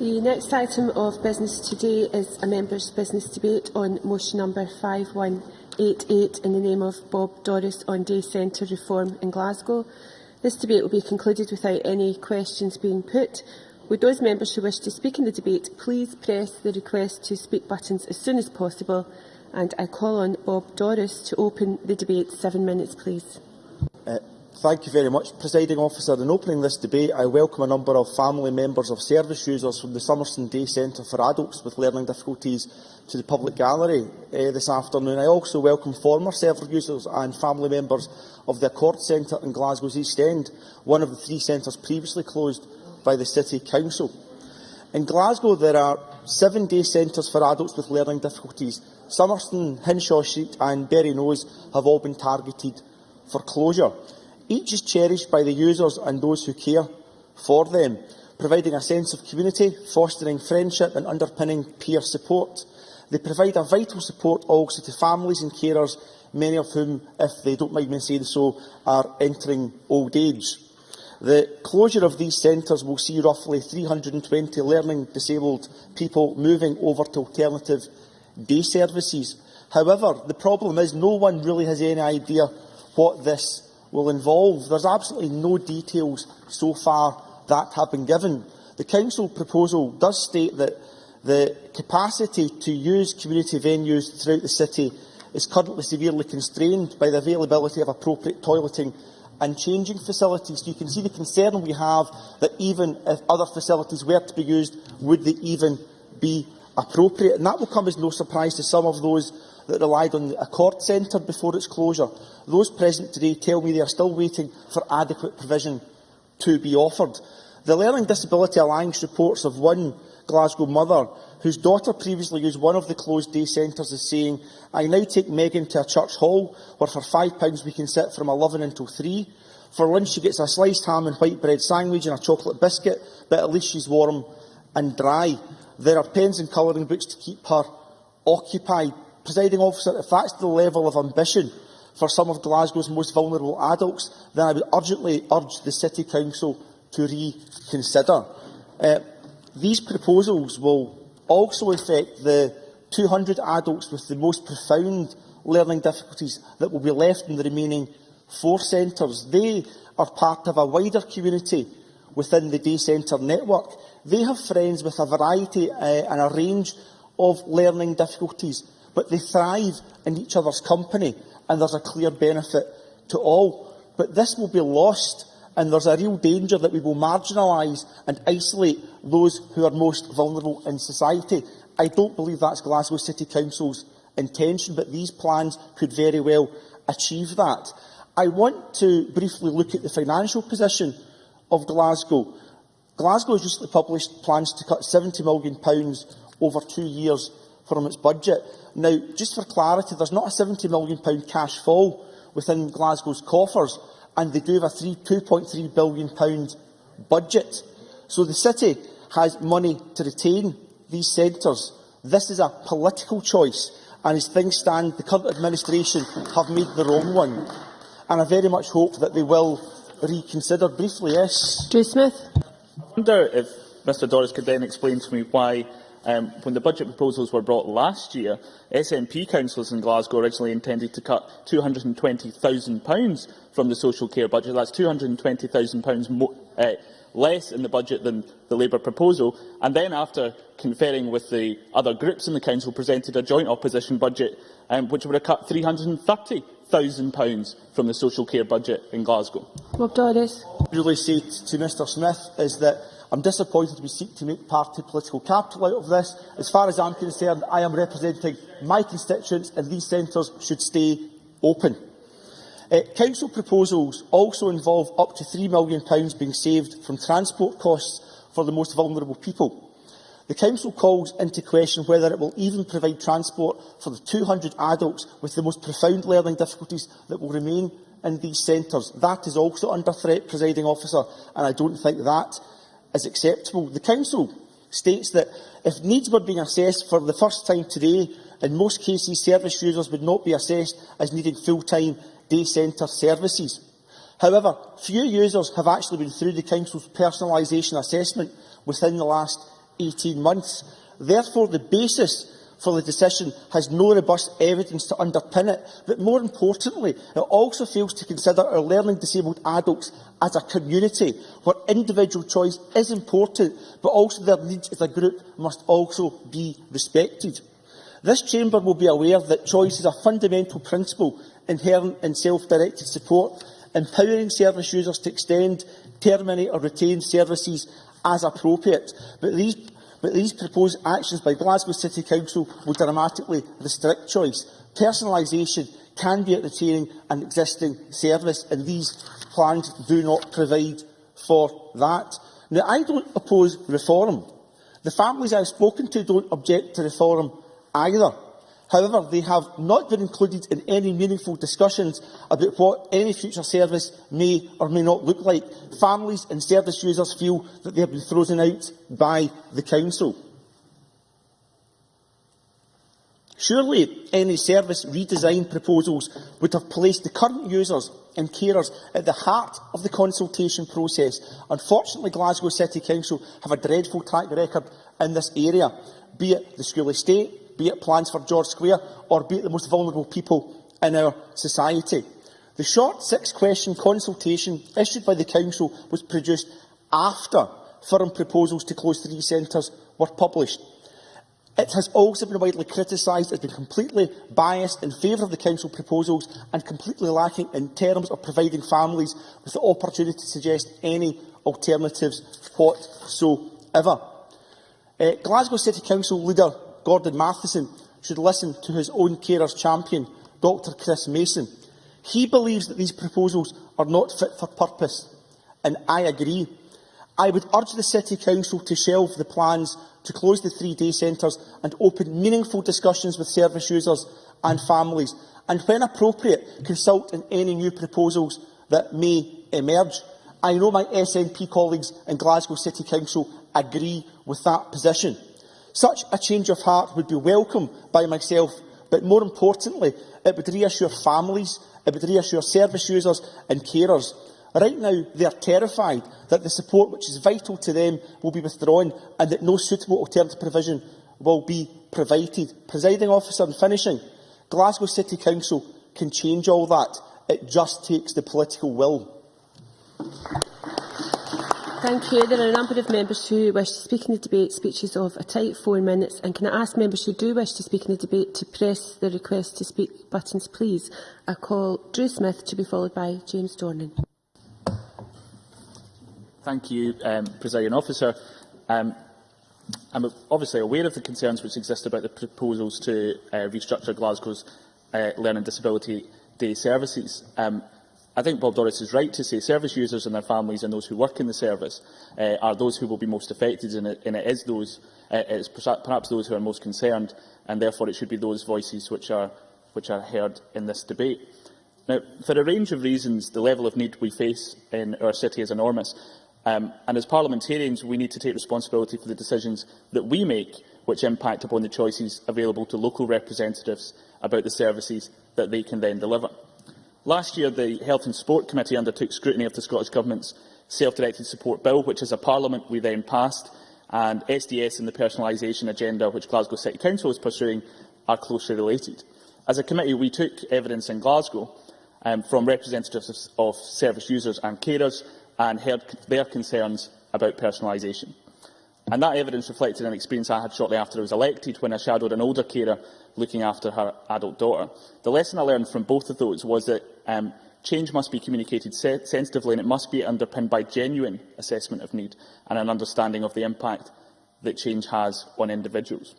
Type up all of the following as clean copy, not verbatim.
The next item of business today is a members' business debate on motion number 5188 in the name of Bob Doris on Day-Centre Reform in Glasgow. This debate will be concluded without any questions being put. Would those members who wish to speak in the debate please press the request to speak buttons as soon as possible, and I call on Bob Doris to open the debate. 7 minutes, please. Thank you very much, Presiding Officer. In opening this debate, I welcome a number of family members of service users from the Summerston Day Centre for Adults with Learning Difficulties to the public gallery this afternoon. I also welcome former service users and family members of the Accord Centre in Glasgow's East End, one of the 3 centres previously closed by the City Council. In Glasgow, there are 7 day centres for adults with learning difficulties. Summerston, Hinshaw Street and Berrynose have all been targeted for closure. Each is cherished by the users and those who care for them, providing a sense of community, fostering friendship and underpinning peer support. They provide a vital support also to families and carers, many of whom, if they don't mind me saying so, are entering old age. The closure of these centres will see roughly 320 learning disabled people moving over to alternative day services. However, the problem is no one really has any idea what this will involve. There's absolutely no details so far that have been given. The Council proposal does state that the capacity to use community venues throughout the city is currently severely constrained by the availability of appropriate toileting and changing facilities. You can see the concern we have that even if other facilities were to be used, would they even be appropriate? And that will come as no surprise to some of those that relied on the Accord Centre before its closure. Those present today tell me they are still waiting for adequate provision to be offered. The Learning Disability Alliance reports of one Glasgow mother whose daughter previously used one of the closed day centres as saying, "I now take Megan to a church hall where for £5 we can sit from 11 until 3. For lunch she gets a sliced ham and white bread sandwich and a chocolate biscuit, but at least she's warm and dry. There are pens and colouring books to keep her occupied." Presiding Officer, if that's the level of ambition for some of Glasgow's most vulnerable adults, then I would urgently urge the City Council to reconsider. These proposals will also affect the 200 adults with the most profound learning difficulties that will be left in the remaining 4 centres. They are part of a wider community within the day centre network. They have friends with a variety and a range of learning difficulties, but they thrive in each other's company, and there's a clear benefit to all. But this will be lost, and there's a real danger that we will marginalise and isolate those who are most vulnerable in society. I don't believe that's Glasgow City Council's intention, but these plans could very well achieve that. I want to briefly look at the financial position of Glasgow. Glasgow has recently published plans to cut £70 million over 2 years from its budget. Now, just for clarity, there's not a £70 million cash fall within Glasgow's coffers, and they do have a £2.3 billion budget. So the City has money to retain these centres. This is a political choice, and as things stand, the current administration have made the wrong one. And I very much hope that they will reconsider. Briefly, yes. Drew Smith. I wonder if Mr Doris could then explain to me why, when the budget proposals were brought last year, SNP councillors in Glasgow originally intended to cut £220,000 from the social care budget. That's £220,000 less in the budget than the Labour proposal, and then, after conferring with the other groups in the council, presented a joint opposition budget which would have cut £330,000 from the social care budget in Glasgow. Bob Doris. What I really say to Mr Smith is that I'm disappointed we seek to make party political capital out of this. As far as I'm concerned, I am representing my constituents, and these centres should stay open. Council proposals also involve up to £3 million being saved from transport costs for the most vulnerable people. The Council calls into question whether it will even provide transport for the 200 adults with the most profound learning difficulties that will remain in these centres. That is also under threat, Presiding Officer, and I don't think that is acceptable. The Council states that if needs were being assessed for the first time today, in most cases service users would not be assessed as needing full-time day centre services. However, few users have actually been through the Council's personalisation assessment within the last 18 months. Therefore, the basis for the decision has no robust evidence to underpin it, but more importantly, it also fails to consider our learning disabled adults as a community, where individual choice is important, but also their needs as a group must also be respected. This Chamber will be aware that choice is a fundamental principle inherent in self-directed support, empowering service users to extend, terminate or retain services as appropriate. But these proposed actions by Glasgow City Council will dramatically restrict choice. Personalisation can be at retaining an existing service, and these plans do not provide for that. Now, I don't oppose reform. The families I have spoken to don't object to reform either. However, they have not been included in any meaningful discussions about what any future service may or may not look like. Families and service users feel that they have been frozen out by the Council. Surely any service redesign proposals would have placed the current users and carers at the heart of the consultation process. Unfortunately, Glasgow City Council have a dreadful track record in this area, be it the school estate, be it plans for George Square, or be it the most vulnerable people in our society. The short 6-question consultation issued by the Council was produced after firm proposals to close 3 centres were published. It has also been widely criticised as being completely biased in favour of the Council proposals and completely lacking in terms of providing families with the opportunity to suggest any alternatives whatsoever. Glasgow City Council leader Gordon Matheson should listen to his own carers champion, Dr Chris Mason. He believes that these proposals are not fit for purpose, and I agree. I would urge the City Council to shelve the plans to close the 3 day centres and open meaningful discussions with service users and families, and when appropriate, consult on any new proposals that may emerge. I know my SNP colleagues in Glasgow City Council agree with that position. Such a change of heart would be welcome by myself, but more importantly, it would reassure families, it would reassure service users and carers. Right now, they are terrified that the support which is vital to them will be withdrawn and that no suitable alternative provision will be provided. Presiding Officer, in finishing, Glasgow City Council can change all that. It just takes the political will. Thank you. There are a number of members who wish to speak in the debate, speeches of a tight 4 minutes. And can I ask members who do wish to speak in the debate to press the request to speak buttons, please? I call Drew Smith to be followed by James Dornan. Thank you, Presiding Officer. I'm obviously aware of the concerns which exist about the proposals to restructure Glasgow's Learning Disability Day services. I think Bob Doris is right to say service users and their families and those who work in the service are those who will be most affected, and it is perhaps those who are most concerned, and therefore it should be those voices which are heard in this debate. Now, for a range of reasons, the level of need we face in our city is enormous, and as parliamentarians we need to take responsibility for the decisions that we make which impact upon the choices available to local representatives about the services that they can then deliver. Last year, the Health and Sport Committee undertook scrutiny of the Scottish Government's self-directed support bill, which as a Parliament we then passed, and SDS and the personalisation agenda which Glasgow City Council is pursuing are closely related. As a committee, we took evidence in Glasgow from representatives of service users and carers and heard their concerns about personalisation. And that evidence reflected an experience I had shortly after I was elected, when I shadowed an older carer looking after her adult daughter. The lesson I learned from both of those was that change must be communicated sensitively, and it must be underpinned by genuine assessment of need and an understanding of the impact that change has on individuals.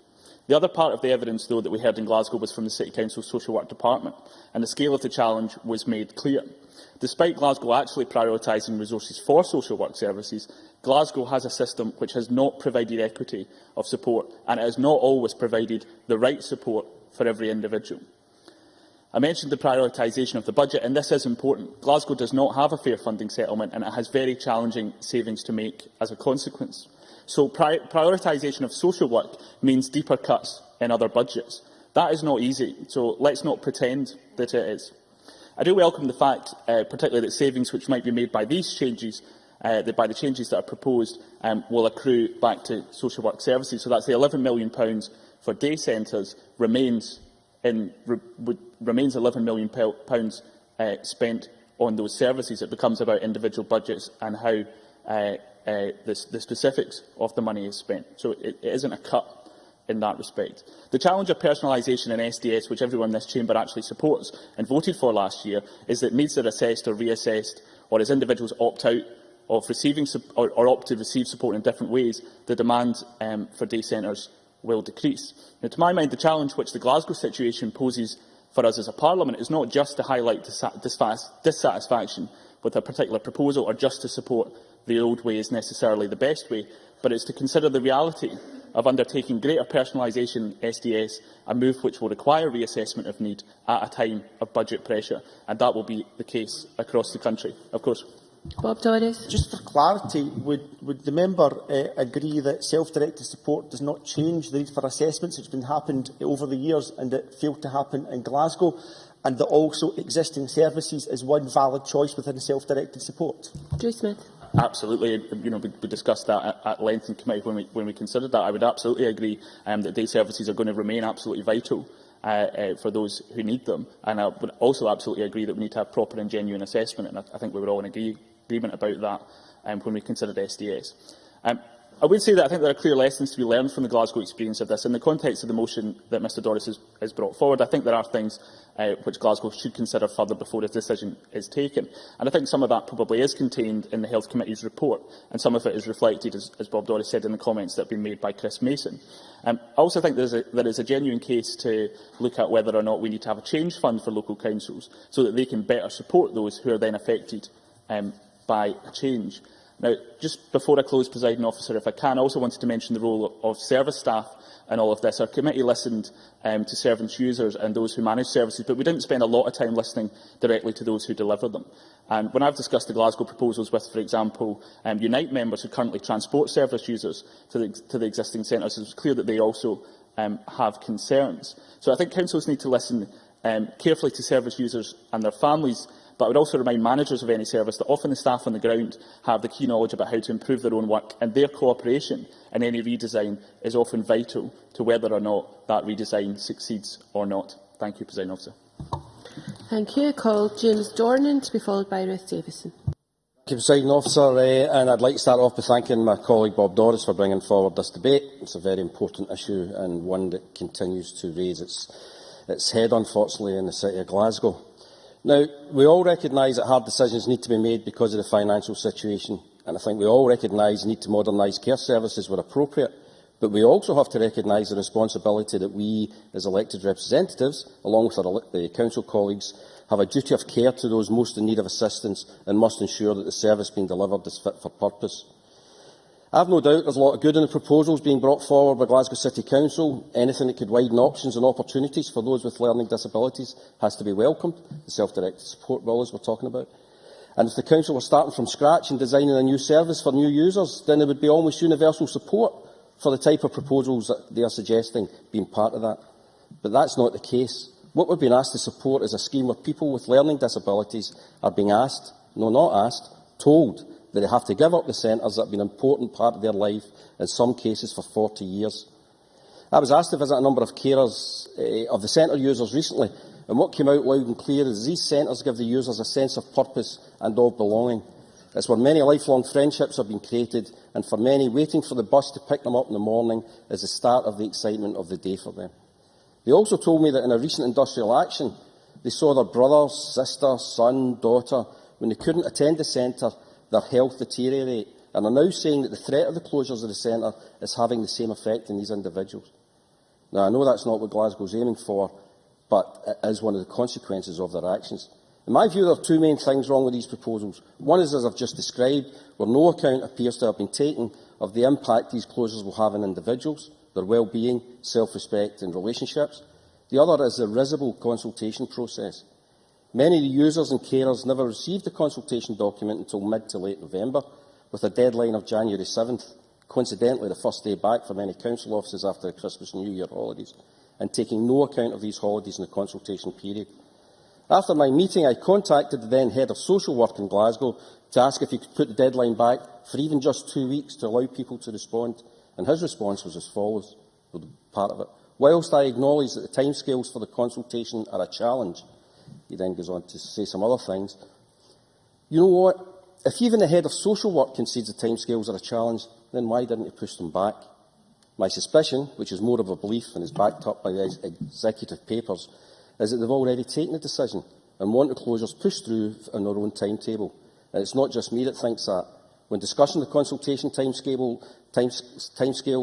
The other part of the evidence, though, that we heard in Glasgow was from the City Council's Social Work Department, and the scale of the challenge was made clear. Despite Glasgow actually prioritising resources for social work services, Glasgow has a system which has not provided equity of support, and it has not always provided the right support for every individual. I mentioned the prioritisation of the budget, and this is important. Glasgow does not have a fair funding settlement, and it has very challenging savings to make as a consequence. So prioritisation of social work means deeper cuts in other budgets. That is not easy, so let's not pretend that it is. I do welcome the fact, particularly that savings which might be made by these changes that by the changes that are proposed will accrue back to social work services. So that's the £11 million for day centres remains £11 million spent on those services. It becomes about individual budgets and how the specifics of the money is spent. So it isn't a cut in that respect. The challenge of personalisation in SDS, which everyone in this chamber actually supports and voted for last year, is that needs are assessed or reassessed, or as individuals opt out of receiving or opt to receive support in different ways, the demand for day centres will decrease. Now, to my mind, the challenge which the Glasgow situation poses for us as a Parliament is not just to highlight dissatisfaction with a particular proposal or just to support the old way is necessarily the best way, but it's to consider the reality of undertaking greater personalisation in SDS, a move which will require reassessment of need at a time of budget pressure, and that will be the case across the country. Of course. Bob Doris. Just for clarity, would the member agree that self-directed support does not change the need for assessments, which has been happened over the years and it failed to happen in Glasgow, and that also existing services is one valid choice within self-directed support? Drew Smith. Absolutely. We discussed that at length in committee when we considered that. I would absolutely agree that day services are going to remain absolutely vital for those who need them. And I would also absolutely agree that we need to have proper and genuine assessment, and I think we were all in agreement about that when we considered SDS. I would say that I think there are clear lessons to be learned from the Glasgow experience of this. In the context of the motion that Mr Doris has brought forward, I think there are things which Glasgow should consider further before his decision is taken. And I think some of that probably is contained in the Health Committee's report, and some of it is reflected, as Bob Doris said, in the comments that have been made by Chris Mason. I also think there is a genuine case to look at whether or not we need to have a change fund for local councils so that they can better support those who are then affected by a change. Now, just before I close, Presiding Officer, if I can, I also wanted to mention the role of service staff in all of this. Our committee listened to service users and those who manage services, but we didn't spend a lot of time listening directly to those who deliver them. And when I've discussed the Glasgow proposals with, for example, Unite members who currently transport service users to the existing centres, it's clear that they also have concerns. So I think councils need to listen carefully to service users and their families, but I would also remind managers of any service that often the staff on the ground have the key knowledge about how to improve their own work, and their cooperation in any redesign is often vital to whether or not that redesign succeeds or not. Thank you, Presiding Officer. Thank you. I call James Dornan to be followed by Ruth Davison. Thank you, Presiding Officer, and I'd like to start off by thanking my colleague Bob Doris for bringing forward this debate. It's a very important issue and one that continues to raise its head, unfortunately, in the City of Glasgow. Now, we all recognise that hard decisions need to be made because of the financial situation, and I think we all recognise the need to modernise care services where appropriate, but we also have to recognise the responsibility that we, as elected representatives, along with our council colleagues, have a duty of care to those most in need of assistance and must ensure that the service being delivered is fit for purpose. I have no doubt there's a lot of good in the proposals being brought forward by Glasgow City Council. Anything that could widen options and opportunities for those with learning disabilities has to be welcomed. The self-directed support bill, as we're talking about. And if the Council were starting from scratch and designing a new service for new users, then there would be almost universal support for the type of proposals that they are suggesting being part of that. But that's not the case. What we're being asked to support is a scheme where people with learning disabilities are being asked, no, not asked, told that they have to give up the centres that have been an important part of their life, in some cases for 40 years. I was asked to visit a number of carers of the centre users recently, and what came out loud and clear is these centres give the users a sense of purpose and of belonging. It's where many lifelong friendships have been created, and for many, waiting for the bus to pick them up in the morning is the start of the excitement of the day for them. They also told me that in a recent industrial action, they saw their brother, sister, son, daughter, when they couldn't attend the centre, their health deteriorate, and are now saying that the threat of the closures of the centre is having the same effect on these individuals. Now, I know that's not what Glasgow is aiming for, but it is one of the consequences of their actions. In my view, there are two main things wrong with these proposals. One is, as I've just described, where no account appears to have been taken of the impact these closures will have on individuals, their well-being, self-respect and relationships. The other is the risible consultation process. Many of the users and carers never received the consultation document until mid to late November, with a deadline of January 7th, coincidentally the first day back for many council offices after the Christmas and New Year holidays, and taking no account of these holidays in the consultation period. After my meeting, I contacted the then head of social work in Glasgow to ask if he could put the deadline back for even just 2 weeks to allow people to respond, and his response was as follows, for part of it. Whilst I acknowledge that the timescales for the consultation are a challenge, he then goes on to say some other things. You know what? If even the head of social work concedes the timescales are a challenge, then why didn't he push them back? My suspicion, which is more of a belief and is backed up by the executive papers, is that they've already taken a decision and want the closures pushed through on their own timetable. And it's not just me that thinks that. When discussing the consultation timescale,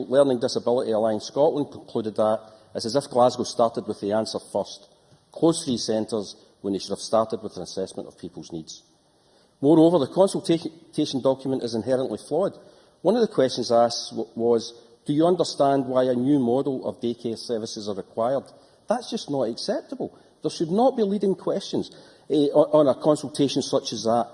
Learning Disability Alliance Scotland concluded that it's as if Glasgow started with the answer first. Close 3 centres when they should have started with an assessment of people's needs. Moreover, the consultation document is inherently flawed. One of the questions asked was, do you understand why a new model of daycare services are required? That's just not acceptable. There should not be leading questions on a consultation such as that.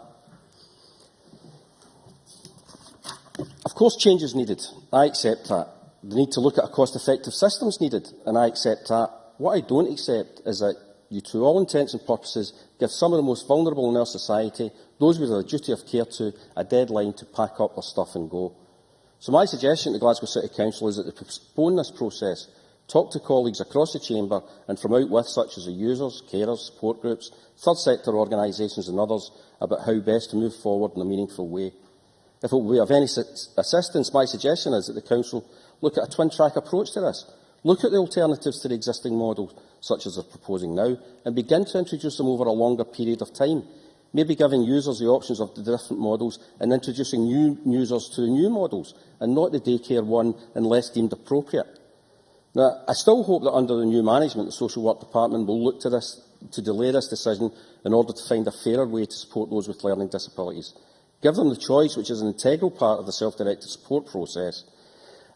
Of course, change is needed. I accept that. The need to look at a cost-effective system is needed, and I accept that. What I don't accept is that you, to all intents and purposes, give some of the most vulnerable in our society, those with a duty of care to, a deadline to pack up their stuff and go. So my suggestion to Glasgow City Council is that they postpone this process, talk to colleagues across the chamber and from out with, such as the users, carers, support groups, third sector organisations and others, about how best to move forward in a meaningful way. If it will be of any assistance, my suggestion is that the Council look at a twin-track approach to this. Look at the alternatives to the existing models, such as they're proposing now, and begin to introduce them over a longer period of time, maybe giving users the options of the different models and introducing new users to the new models, and not the daycare one unless deemed appropriate. Now, I still hope that under the new management, the Social Work Department will look to delay this decision in order to find a fairer way to support those with learning disabilities. Give them the choice, which is an integral part of the self-directed support process,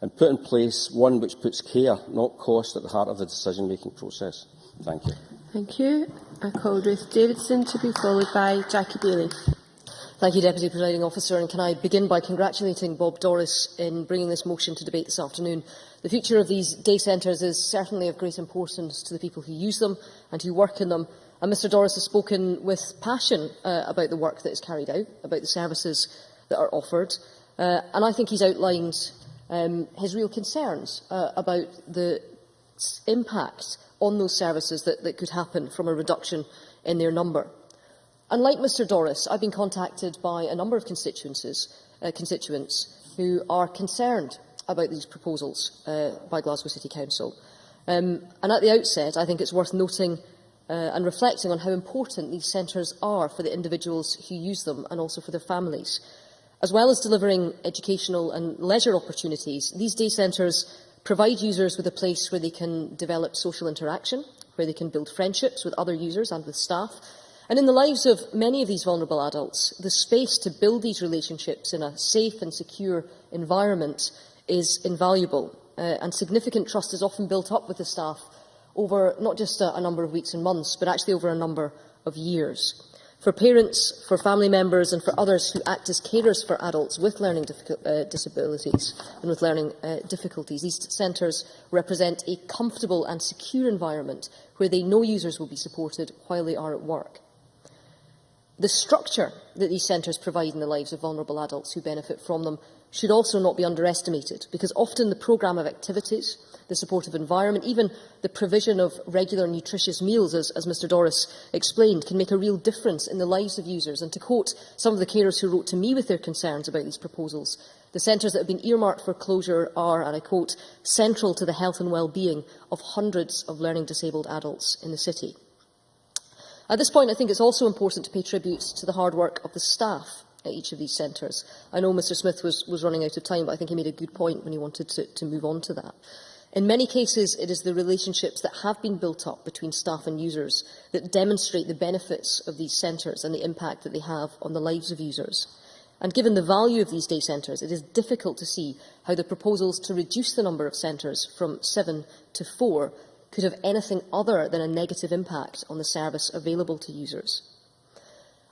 and put in place one which puts care, not cost, at the heart of the decision-making process. Thank you. Thank you. I call Ruth Davidson to be followed by Jackie Bailey. Thank you, Deputy Presiding Officer, and can I begin by congratulating Bob Doris in bringing this motion to debate this afternoon. The future of these day centres is certainly of great importance to the people who use them and who work in them, and Mr Doris has spoken with passion about the work that is carried out, about the services that are offered, and I think he's outlined his real concerns about the impact on those services that could happen from a reduction in their number. And like Mr Doris, I've been contacted by a number of constituents who are concerned about these proposals by Glasgow City Council. And at the outset, I think it's worth noting and reflecting on how important these centres are for the individuals who use them and also for their families. As well as delivering educational and leisure opportunities, these day centres provide users with a place where they can develop social interaction, where they can build friendships with other users and with staff. And in the lives of many of these vulnerable adults, the space to build these relationships in a safe and secure environment is invaluable. And significant trust is often built up with the staff over not just a number of weeks and months, but actually over a number of years. For parents, for family members and for others who act as carers for adults with learning disabilities and with learning difficulties, these centres represent a comfortable and secure environment where they know users will be supported while they are at work. The structure that these centres provide in the lives of vulnerable adults who benefit from them should also not be underestimated, because often the programme of activities, the supportive environment, even the provision of regular nutritious meals, as Mr Doris explained, can make a real difference in the lives of users. And to quote some of the carers who wrote to me with their concerns about these proposals, the centres that have been earmarked for closure are, and I quote, central to the health and well-being of hundreds of learning disabled adults in the city. At this point, I think it's also important to pay tribute to the hard work of the staff at each of these centres. I know Mr Smith was running out of time, but I think he made a good point when he wanted to move on to that. In many cases, it is the relationships that have been built up between staff and users that demonstrate the benefits of these centres and the impact that they have on the lives of users. And given the value of these day centres, it is difficult to see how the proposals to reduce the number of centres from 7 to 4 could have anything other than a negative impact on the service available to users.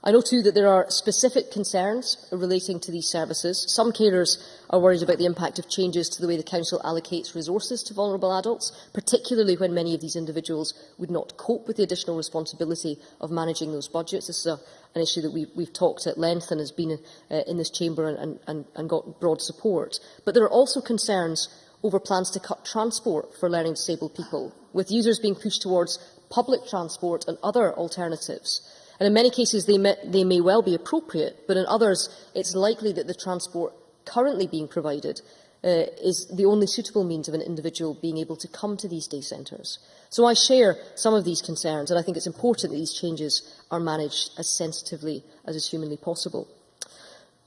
I know too that there are specific concerns relating to these services. Some carers are worried about the impact of changes to the way the Council allocates resources to vulnerable adults, particularly when many of these individuals would not cope with the additional responsibility of managing those budgets. This is an issue that we've talked at length and has been in this chamber and got broad support. But there are also concerns over plans to cut transport for learning disabled people, with users being pushed towards public transport and other alternatives. And in many cases, they may well be appropriate, but in others, it's likely that the transport currently being provided is the only suitable means of an individual being able to come to these day centres. So I share some of these concerns, and I think it's important that these changes are managed as sensitively as is humanly possible.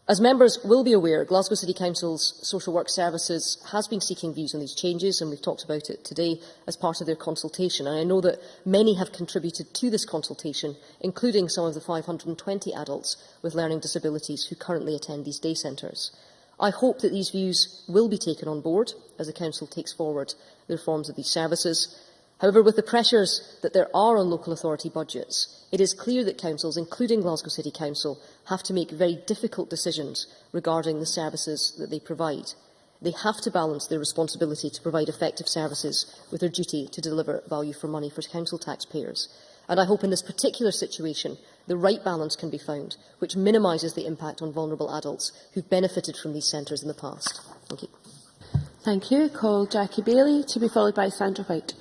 As members will be aware, Glasgow City Council's Social Work Services has been seeking views on these changes, and we've talked about it today as part of their consultation. And I know that many have contributed to this consultation, including some of the 520 adults with learning disabilities who currently attend these day centres. I hope that these views will be taken on board as the Council takes forward the reforms of these services. However, with the pressures that there are on local authority budgets, it is clear that councils, including Glasgow City Council, have to make very difficult decisions regarding the services that they provide. They have to balance their responsibility to provide effective services with their duty to deliver value for money for council taxpayers. And I hope in this particular situation the right balance can be found, which minimises the impact on vulnerable adults who've benefited from these centres in the past. Thank you. Thank you. Call Jackie Bailey, to be followed by Sandra White.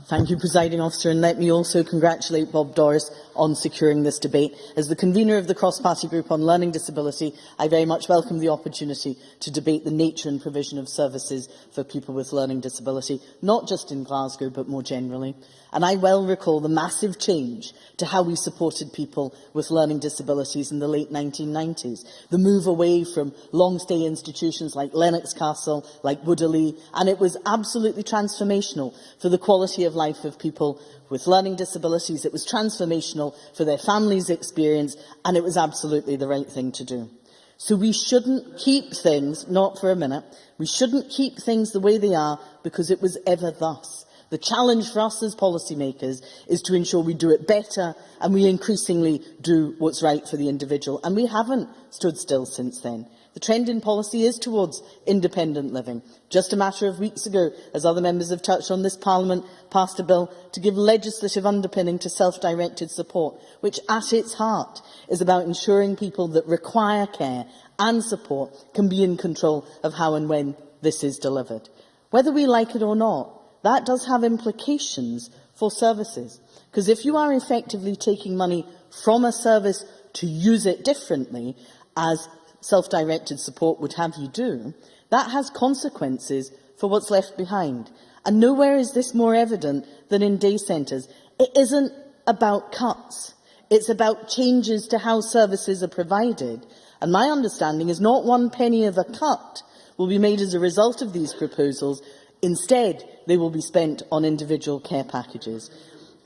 Thank you, Presiding Officer, and let me also congratulate Bob Doris on securing this debate. As the convener of the cross-party group on learning disability, I very much welcome the opportunity to debate the nature and provision of services for people with learning disability, not just in Glasgow, but more generally. And I well recall the massive change to how we supported people with learning disabilities in the late 1990s. The move away from long-stay institutions like Lennox Castle, like Woodley, and it was absolutely transformational for the quality of life of people with learning disabilities. It was transformational for their families' experience, and it was absolutely the right thing to do. So we shouldn't keep things, not for a minute, we shouldn't keep things the way they are because it was ever thus. The challenge for us as policymakers is to ensure we do it better and we increasingly do what's right for the individual. And we haven't stood still since then. The trend in policy is towards independent living. Just a matter of weeks ago, as other members have touched on, this Parliament passed a bill to give legislative underpinning to self-directed support, which at its heart is about ensuring people that require care and support can be in control of how and when this is delivered. Whether we like it or not, that does have implications for services, because if you are effectively taking money from a service to use it differently, as self-directed support would have you do, that has consequences for what's left behind. And nowhere is this more evident than in day centres. It isn't about cuts. It's about changes to how services are provided. And my understanding is not one penny of a cut will be made as a result of these proposals. Instead, they will be spent on individual care packages.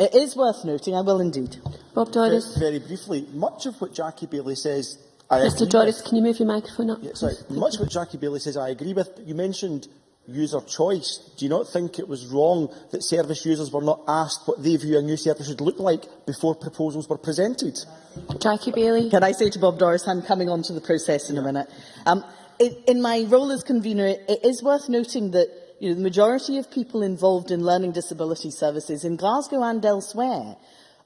It is worth noting, I will indeed. Bob Doris. Very briefly, much of what Jackie Bailey says I Mr agree Doris, with. can you move your microphone up? Yeah, sorry. Much of what Jackie Bailey says I agree with. You mentioned user choice. Do you not think it was wrong that service users were not asked what they view a new service should look like before proposals were presented? Jackie Bailey. Can I say to Bob Doris, I'm coming on to the process in a minute. In my role as convener, it is worth noting that the majority of people involved in learning disability services in Glasgow and elsewhere,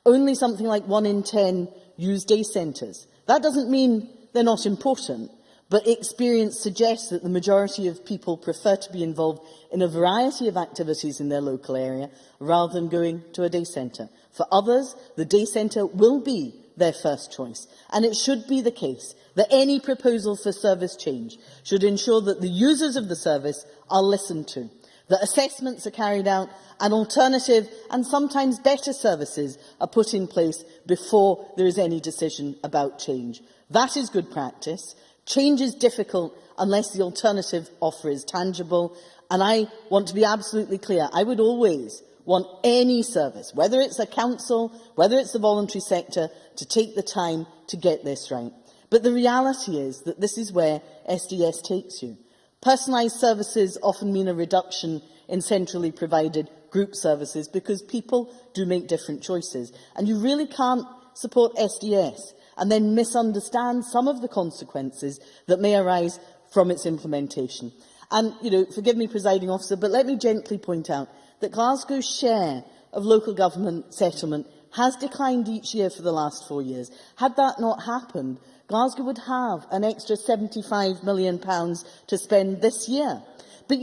only something like 1 in 10 use day centres. That doesn't mean they're not important, but experience suggests that the majority of people prefer to be involved in a variety of activities in their local area rather than going to a day centre. For others, the day centre will be their first choice, and it should be the case that any proposal for service change should ensure that the users of the service are listened to, that assessments are carried out, and alternative and sometimes better services are put in place before there is any decision about change. That is good practice. Change is difficult unless the alternative offer is tangible, and I want to be absolutely clear. I would always want any service, whether it's a council, whether it's the voluntary sector, to take the time to get this right. But the reality is that this is where SDS takes you. Personalised services often mean a reduction in centrally provided group services because people do make different choices. And you really can't support SDS and then misunderstand some of the consequences that may arise from its implementation. And, forgive me, Presiding Officer, but let me gently point out that Glasgow's share of local government settlement has declined each year for the last 4 years. Had that not happened, Glasgow would have an extra £75 million to spend this year. But,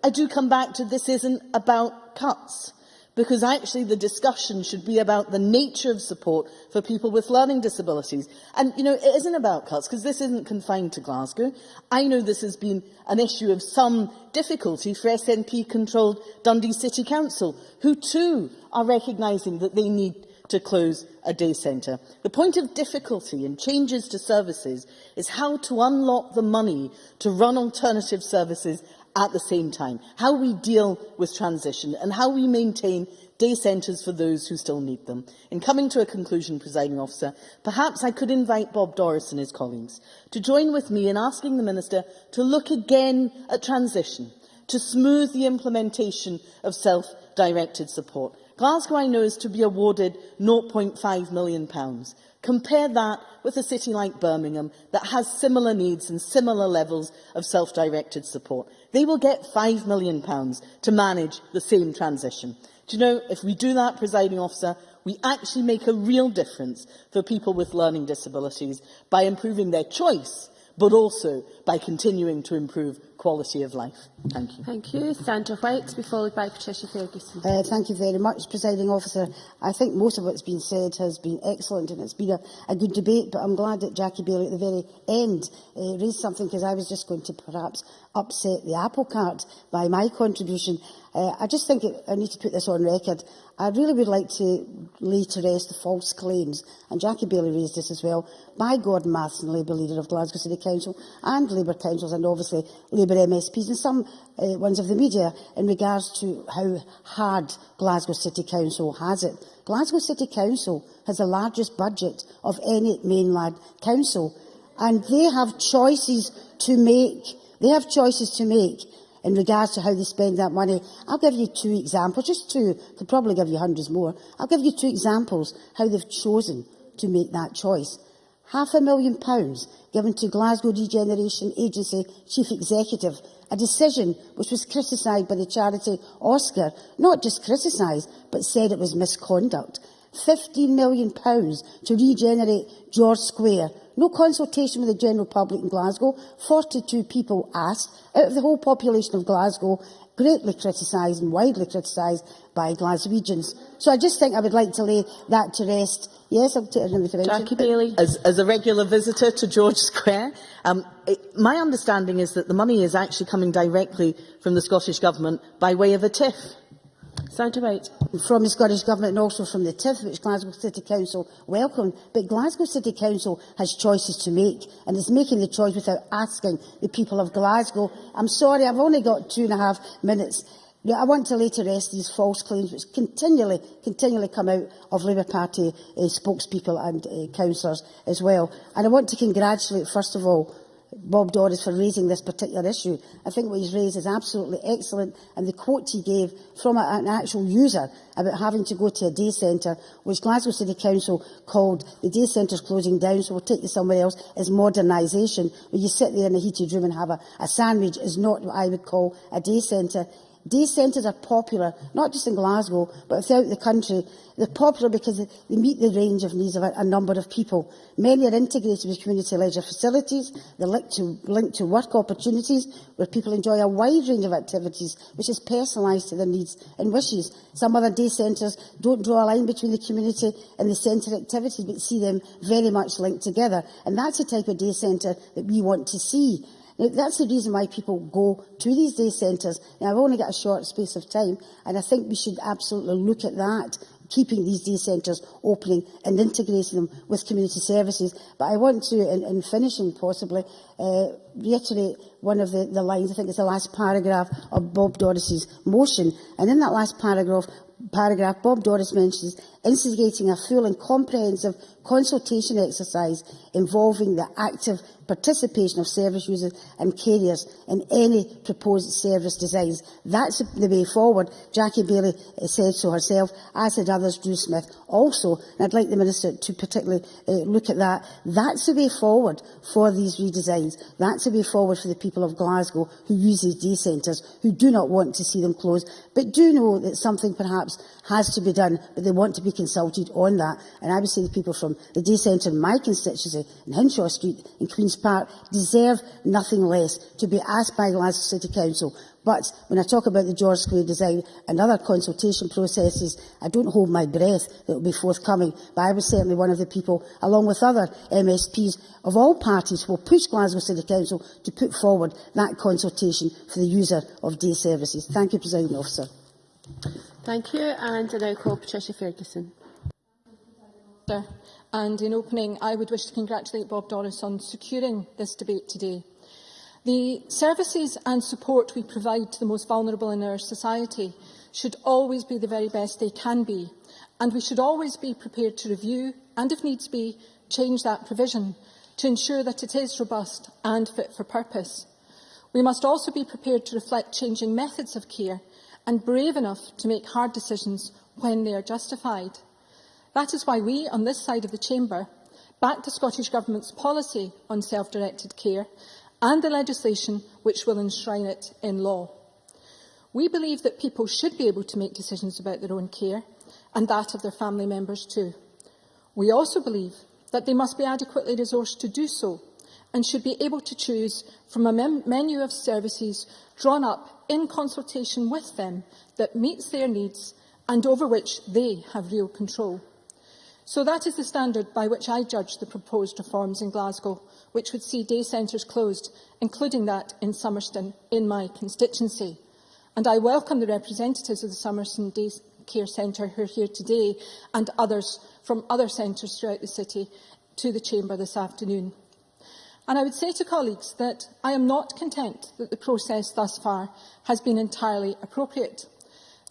I do come back to this isn't about cuts, because actually the discussion should be about the nature of support for people with learning disabilities. And, it isn't about cuts, because this isn't confined to Glasgow. I know this has been an issue of some difficulty for SNP-controlled Dundee City Council, who too are recognising that they need to close a day centre. The point of difficulty in changes to services is how to unlock the money to run alternative services at the same time, how we deal with transition and how we maintain day centres for those who still need them. In coming to a conclusion, Presiding Officer, perhaps I could invite Bob Doris and his colleagues to join with me in asking the Minister to look again at transition, to smooth the implementation of self-directed support. Glasgow, I know, is to be awarded £0.5 million. Compare that with a city like Birmingham that has similar needs and similar levels of self-directed support. They will get £5 million to manage the same transition. Do you know, if we do that, Presiding Officer, we actually make a real difference for people with learning disabilities by improving their choice, but also by continuing to improve quality of life. Thank you. Thank you. Sandra White, to be followed by Patricia Ferguson. Thank you very much, Presiding Officer. I think most of what's been said has been excellent and it's been a good debate, but I'm glad that Jackie Bailey at the very end raised something, because I was just going to perhaps upset the apple cart by my contribution. I just think I need to put this on record. I really would like to lay to rest the false claims, and Jackie Bailey raised this as well, by Gordon Matheson, Labour leader of Glasgow City Council, and Labour councils, and obviously Labour MSPs, and some ones of the media, in regards to how hard Glasgow City Council has it. Glasgow City Council has the largest budget of any mainland council, and they have choices to make. They have choices to make in regards to how they spend that money. I'll give you two examples, just two, could probably give you hundreds more. I'll give you two examples how they've chosen to make that choice. £500,000 given to Glasgow Regeneration Agency Chief Executive, a decision which was criticised by the charity Oscar, not just criticised, but said it was misconduct. £15 million to regenerate George Square. No consultation with the general public in Glasgow. 42 people asked, out of the whole population of Glasgow, greatly criticised and widely criticised by Glaswegians. So I just think I would like to lay that to rest. Yes, I'll take it in the Jackie Bailey. As a regular visitor to George Square, my understanding is that the money is actually coming directly from the Scottish Government by way of a TIF. Sandra White. From the Scottish Government and also from the TIF, which Glasgow City Council welcomed. But Glasgow City Council has choices to make, and is making the choice without asking the people of Glasgow. I'm sorry, I've only got 2.5 minutes. I want to lay to rest these false claims which continually come out of Labour Party spokespeople and councillors as well. And I want to congratulate, first of all, Bob Doris for raising this particular issue. I think what he's raised is absolutely excellent, and the quote he gave from an actual user about having to go to a day centre, which Glasgow City Council called the day centres closing down, so we'll take you somewhere else, is modernisation. Where you sit there in a heated room and have a sandwich is not what I would call a day centre. Day centres are popular, not just in Glasgow, but throughout the country. They're popular because they meet the range of needs of a number of people. Many are integrated with community leisure facilities. They're linked to work opportunities, where people enjoy a wide range of activities, which is personalised to their needs and wishes. Some other day centres don't draw a line between the community and the centre activities, but see them very much linked together. And that's the type of day centre that we want to see. Now, that's the reason why people go to these day centres. Now, I've only got a short space of time, and I think we should absolutely look at that, keeping these day centres opening and integrating them with community services. But I want to, in finishing possibly, reiterate one of the lines, I think it's the last paragraph of Bob Doris's motion. And in that last paragraph, paragraph, Bob Doris mentions instigating a full and comprehensive consultation exercise involving the active participation of service users and carriers in any proposed service designs. That's the way forward. Jackie Bailey said so herself, as did others, Drew Smith also, and I'd like the Minister to particularly look at that. That's the way forward for these redesigns. That's the way forward for the people of Glasgow who use these day centres, who do not want to see them closed, but do know that something perhaps has to be done, but they want to be consulted on that. And I would say the people from the day centre in my constituency, in Hinshaw Street, in Queen's Park, deserve nothing less to be asked by Glasgow City Council. But when I talk about the George Square design and other consultation processes, I don't hold my breath that will be forthcoming. But I was certainly one of the people, along with other MSPs of all parties, who will push Glasgow City Council to put forward that consultation for the user of day services. Thank you, Presiding Officer. Thank you. And I now call Patricia Ferguson. And in opening, I would wish to congratulate Bob Doris on securing this debate today. The services and support we provide to the most vulnerable in our society should always be the very best they can be, and we should always be prepared to review and, if needs be, change that provision to ensure that it is robust and fit for purpose. We must also be prepared to reflect changing methods of care and brave enough to make hard decisions when they are justified. That is why we, on this side of the chamber, back the Scottish Government's policy on self-directed care and the legislation which will enshrine it in law. We believe that people should be able to make decisions about their own care and that of their family members too. We also believe that they must be adequately resourced to do so and should be able to choose from a menu of services drawn up in consultation with them that meets their needs and over which they have real control. So that is the standard by which I judge the proposed reforms in Glasgow, which would see day centres closed, including that in Summerston, in my constituency. And I welcome the representatives of the Summerston Day Care Centre who are here today and others from other centres throughout the city to the Chamber this afternoon. And I would say to colleagues that I am not content that the process thus far has been entirely appropriate.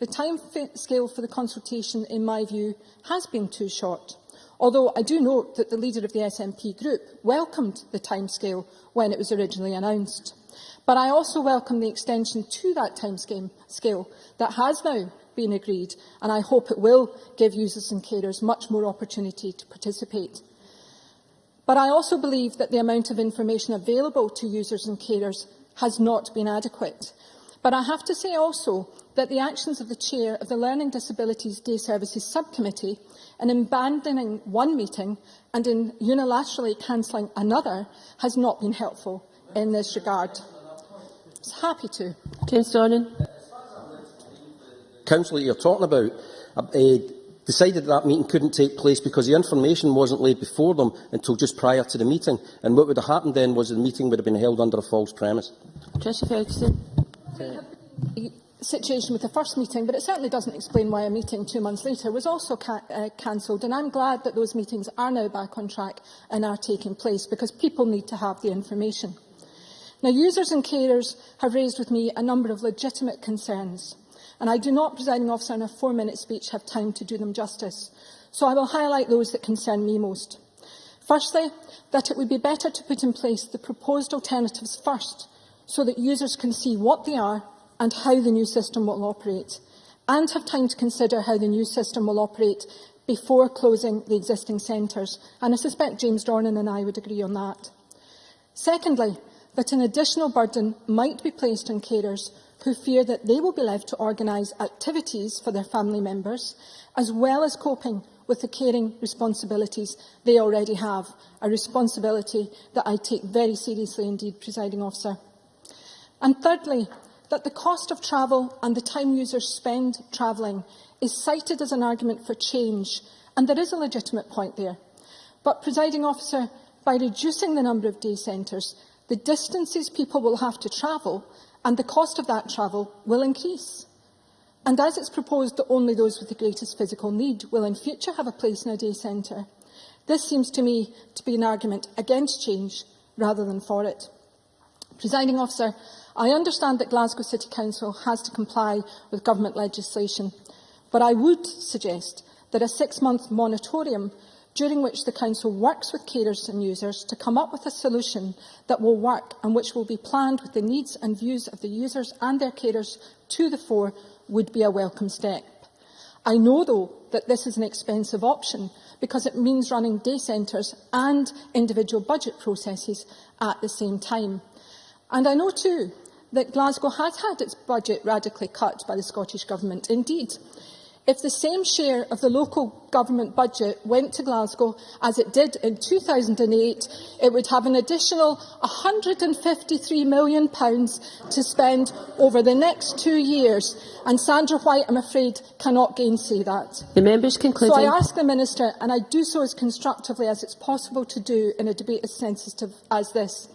The timescale for the consultation, in my view, has been too short, although I do note that the leader of the SNP group welcomed the timescale when it was originally announced. But I also welcome the extension to that timescale that has now been agreed, and I hope it will give users and carers much more opportunity to participate. But I also believe that the amount of information available to users and carers has not been adequate. But I have to say also that the actions of the Chair of the Learning Disabilities Day Services Subcommittee in abandoning one meeting and in unilaterally cancelling another has not been helpful in this regard. I was happy to. Council that you're talking about decided that meeting couldn't take place because the information wasn't laid before them until just prior to the meeting. And what would have happened then was the meeting would have been held under a false premise. Patricia Ferguson. The situation with the first meeting, but it certainly doesn't explain why a meeting 2 months later was also cancelled. And I'm glad that those meetings are now back on track and are taking place because people need to have the information. Now, users and carers have raised with me a number of legitimate concerns, and I do not, Presiding Officer, in a 4-minute speech have time to do them justice. So I will highlight those that concern me most. Firstly, that it would be better to put in place the proposed alternatives first, so that users can see what they are and how the new system will operate, and have time to consider how the new system will operate before closing the existing centres. And I suspect James Dornan and I would agree on that. Secondly, that an additional burden might be placed on carers who fear that they will be left to organise activities for their family members, as well as coping with the caring responsibilities they already have, a responsibility that I take very seriously indeed, Presiding Officer. And thirdly, that the cost of travel and the time users spend travelling is cited as an argument for change, and there is a legitimate point there. But, Presiding Officer, by reducing the number of day centres, the distances people will have to travel and the cost of that travel will increase. And as it's proposed that only those with the greatest physical need will in future have a place in a day centre, this seems to me to be an argument against change rather than for it. Presiding Officer, I understand that Glasgow City Council has to comply with government legislation, but I would suggest that a 6-month moratorium during which the Council works with carers and users to come up with a solution that will work and which will be planned with the needs and views of the users and their carers to the fore would be a welcome step. I know, though, that this is an expensive option because it means running day centres and individual budget processes at the same time. And I know, too, that Glasgow has had its budget radically cut by the Scottish Government. Indeed, if the same share of the local government budget went to Glasgow as it did in 2008, it would have an additional £153 million to spend over the next 2 years. And Sandra White, I'm afraid, cannot gainsay that. The member's concluding. So I ask the Minister, and I do so as constructively as it's possible to do in a debate as sensitive as this,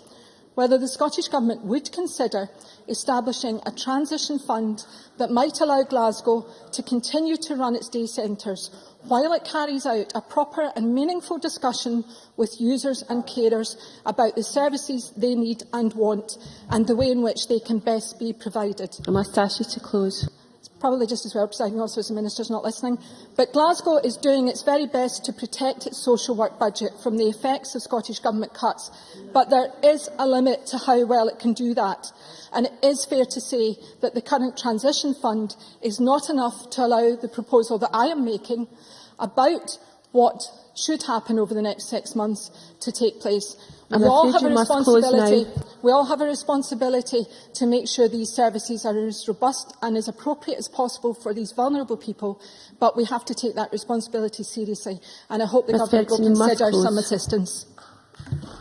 whether the Scottish Government would consider establishing a transition fund that might allow Glasgow to continue to run its day centres while it carries out a proper and meaningful discussion with users and carers about the services they need and want and the way in which they can best be provided. I must ask you to close. Probably just as well, Presiding Officer, as the Minister is not listening. But Glasgow is doing its very best to protect its social work budget from the effects of Scottish Government cuts. But there is a limit to how well it can do that. And it is fair to say that the current transition fund is not enough to allow the proposal that I am making about what should happen over the next 6 months to take place. We all have a responsibility to make sure these services are as robust and as appropriate as possible for these vulnerable people, but we have to take that responsibility seriously, and I hope the Government will consider some assistance.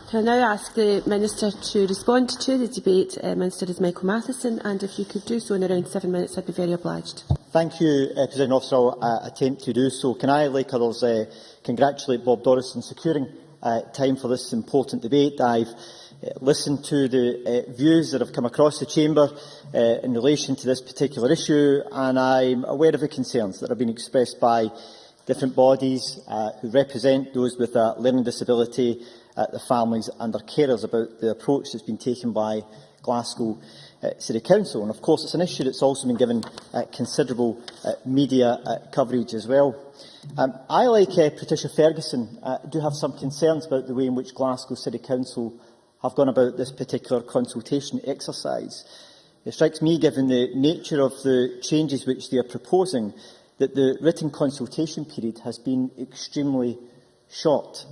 Can I now ask the Minister to respond to the debate? Minister is Michael Matheson, and if you could do so in around 7 minutes, I'd be very obliged. Thank you, President Officer. I'll attempt to do so. Can I, like others, congratulate Bob Doris on securing time for this important debate. I've listened to the views that have come across the Chamber in relation to this particular issue, and I'm aware of the concerns that have been expressed by different bodies who represent those with a learning disability, the families and their carers about the approach that's been taken by Glasgow City Council. And of course, it's an issue that's also been given considerable media coverage as well. I, like Patricia Ferguson, do have some concerns about the way in which Glasgow City Council have gone about this particular consultation exercise. It strikes me, given the nature of the changes which they are proposing, that the written consultation period has been extremely short.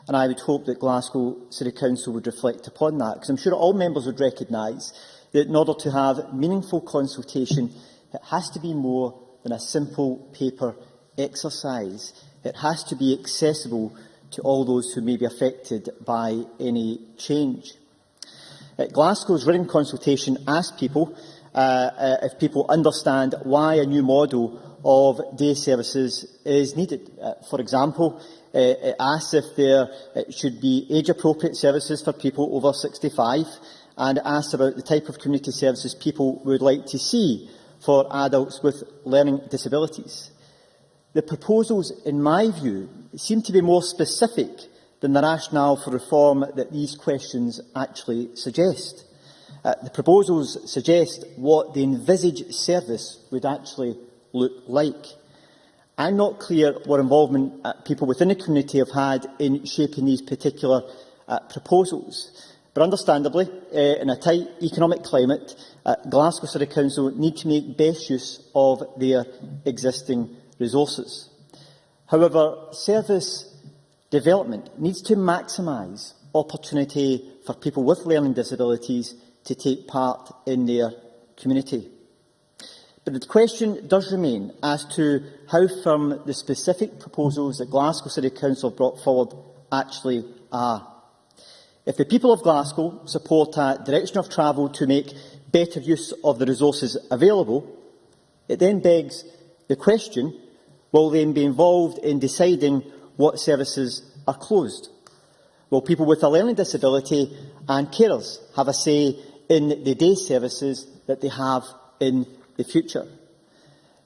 And I would hope that Glasgow City Council would reflect upon that, because I'm sure all members would recognise that in order to have meaningful consultation, it has to be more than a simple paper exercise. It has to be accessible to all those who may be affected by any change. Glasgow's written consultation asked people if people understand why a new model of day services is needed. For example, it asks if there should be age-appropriate services for people over 65, and asks about the type of community services people would like to see for adults with learning disabilities. The proposals, in my view, seem to be more specific than the rationale for reform that these questions actually suggest. The proposals suggest what the envisaged service would actually look like. I'm not clear what involvement people within the community have had in shaping these particular proposals. But understandably, in a tight economic climate, Glasgow City Council need to make best use of their existing resources. However, service development needs to maximise opportunity for people with learning disabilities to take part in their community. But the question does remain as to how firm the specific proposals that Glasgow City Council brought forward actually are. If the people of Glasgow support a direction of travel to make better use of the resources available, it then begs the question, will they be involved in deciding what services are closed? Will people with a learning disability and carers have a say in the day services that they have in the future?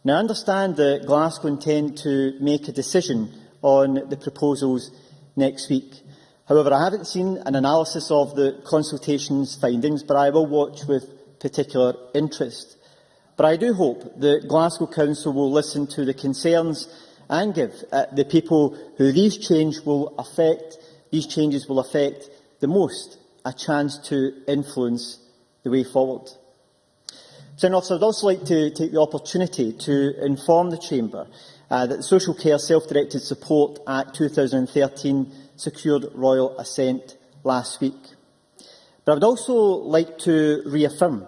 Now, I understand that Glasgow intend to make a decision on the proposals next week. However, I haven't seen an analysis of the consultation's findings, but I will watch with particular interest. But I do hope that Glasgow Council will listen to the concerns and give the people who these changes will affect the most a chance to influence the way forward. Presiding Officer, I would also like to take the opportunity to inform the Chamber that the Social Care Self-Directed Support Act 2013 secured royal assent last week. But I would also like to reaffirm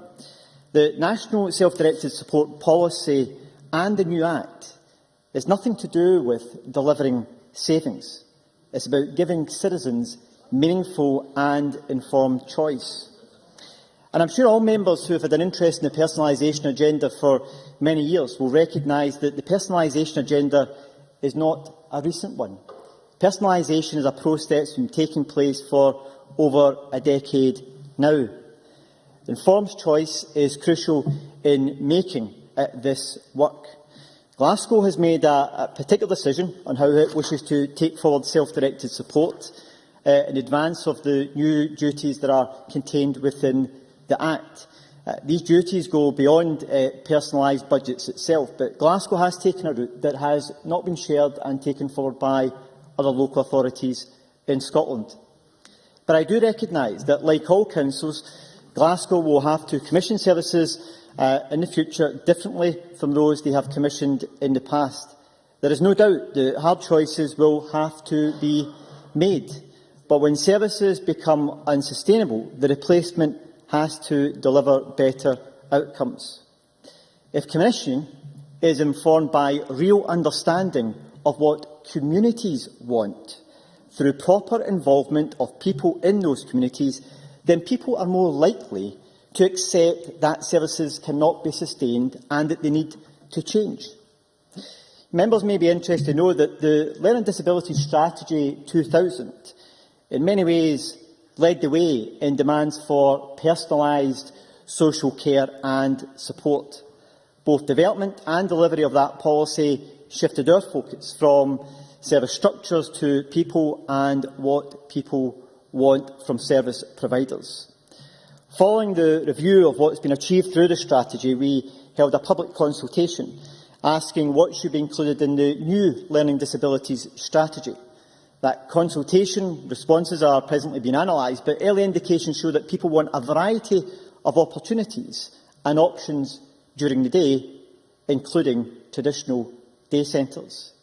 that National Self-Directed Support Policy and the new Act is nothing to do with delivering savings. It's about giving citizens meaningful and informed choice. And I'm sure all members who have had an interest in the personalisation agenda for many years will recognise that the personalisation agenda is not a recent one. Personalisation is a process that's been taking place for over a decade now. Informed choice is crucial in making this work. Glasgow has made a particular decision on how it wishes to take forward self-directed support in advance of the new duties that are contained within the Act. These duties go beyond personalised budgets itself, but Glasgow has taken a route that has not been shared and taken forward by other local authorities in Scotland. But I do recognise that, like all councils, Glasgow will have to commission services in the future differently from those they have commissioned in the past. There is no doubt that hard choices will have to be made, but when services become unsustainable, the replacement has to deliver better outcomes. If commissioning is informed by real understanding of what communities want, through proper involvement of people in those communities, then people are more likely to accept that services cannot be sustained and that they need to change. Members may be interested to know that the Learning Disability Strategy 2000 in many ways led the way in demands for personalised social care and support. Both development and delivery of that policy shifted our focus from service structures to people and what people want from service providers. Following the review of what has been achieved through the strategy, we held a public consultation asking what should be included in the new Learning Disabilities Strategy. That consultation responses are presently being analysed, but early indications show that people want a variety of opportunities and options during the day, including traditional day centres.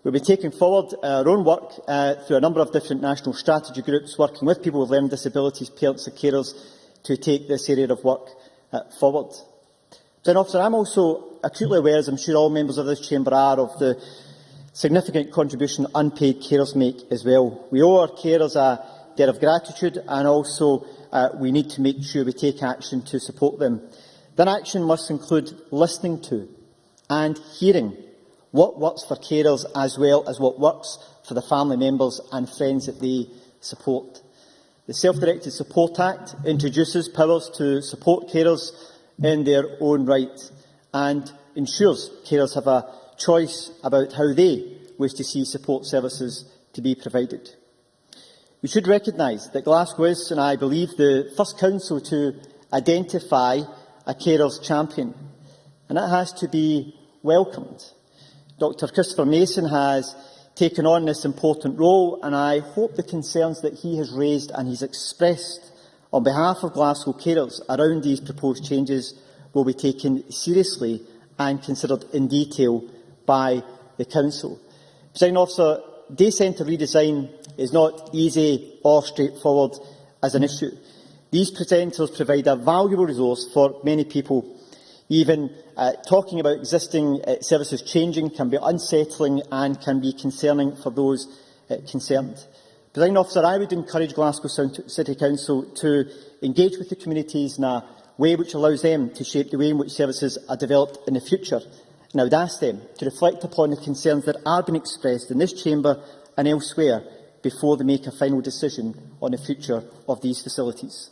We'll be taking forward our own work through a number of different national strategy groups, working with people with learning disabilities, parents and carers, to take this area of work forward. Presiding Officer, I'm also acutely aware, as I'm sure all members of this chamber are, of the significant contribution unpaid carers make as well. We owe our carers a debt of gratitude, and also we need to make sure we take action to support them. That action must include listening to and hearing what works for carers as well as what works for the family members and friends that they support. The Self-Directed Support Act introduces powers to support carers in their own right and ensures carers have a choice about how they wish to see support services to be provided. We should recognise that Glasgow is, and I believe, the first council to identify a carers champion, and that has to be welcomed. Dr Christopher Mason has taken on this important role, and I hope the concerns that he has raised and he's expressed on behalf of Glasgow carers around these proposed changes will be taken seriously and considered in detail by the Council. Presiding Officer, day centre redesign is not easy or straightforward as an issue. These presenters provide a valuable resource for many people. Even talking about existing services changing can be unsettling and can be concerning for those concerned. Presiding Officer, I would encourage Glasgow City Council to engage with the communities in a way which allows them to shape the way in which services are developed in the future. And I would ask them to reflect upon the concerns that are being expressed in this chamber and elsewhere before they make a final decision on the future of these facilities.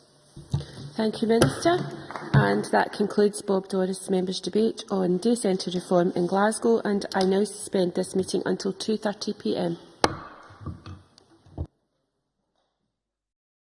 Thank you, Minister. And that concludes Bob Doris' members' debate on Day Centre reform in Glasgow, and I now suspend this meeting until 2:30 p.m.